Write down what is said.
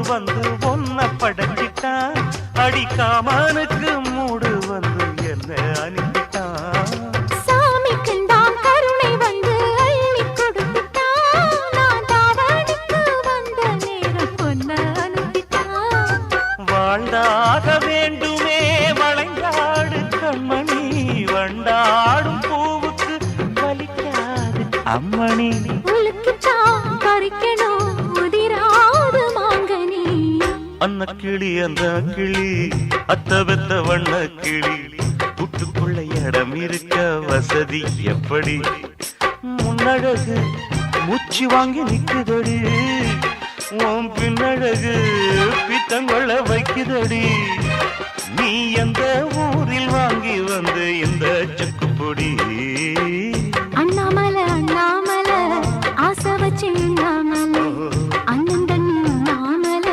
வந்து ஒன்ன படைச்சிட்டான் அடிக்காமனுக்கு மூடு வந்து என்ன அனுப்பிட்டான் சாமிக்குந்தான் கருணை வந்து அள்ளி கொடுத்துட்டான் நான் தாவணிக்கு வந்த நேரம் பொன்ன அனுப்பிட்டான் வாழ்ந்தாக வேண்டுமே வளைந்தாடு கண்மணி வண்டாடும் பூவுக்கு வலிக்காது அம்மணி உலுக்குச்சான் பறிக்கணும் உதிராது மாங்கனி அன்ன கிளி அந்த கிளி அத்த பெத்த வண்ண கிளி கூட்டுக்குள்ள இடம் இருக்க வசதி எப்படி முன்னழகு மூச்சு வாங்கி நிக்குதடி உன் பின்னழகு பித்தங்கொள்ள வைக்குதடி நீ எந்த ஊரில் வாங்கி வந்து இந்த செக்குப்பொடி அண்ணாமலை அண்ணாமலை ஆசை வச்சு அண்ணாமலை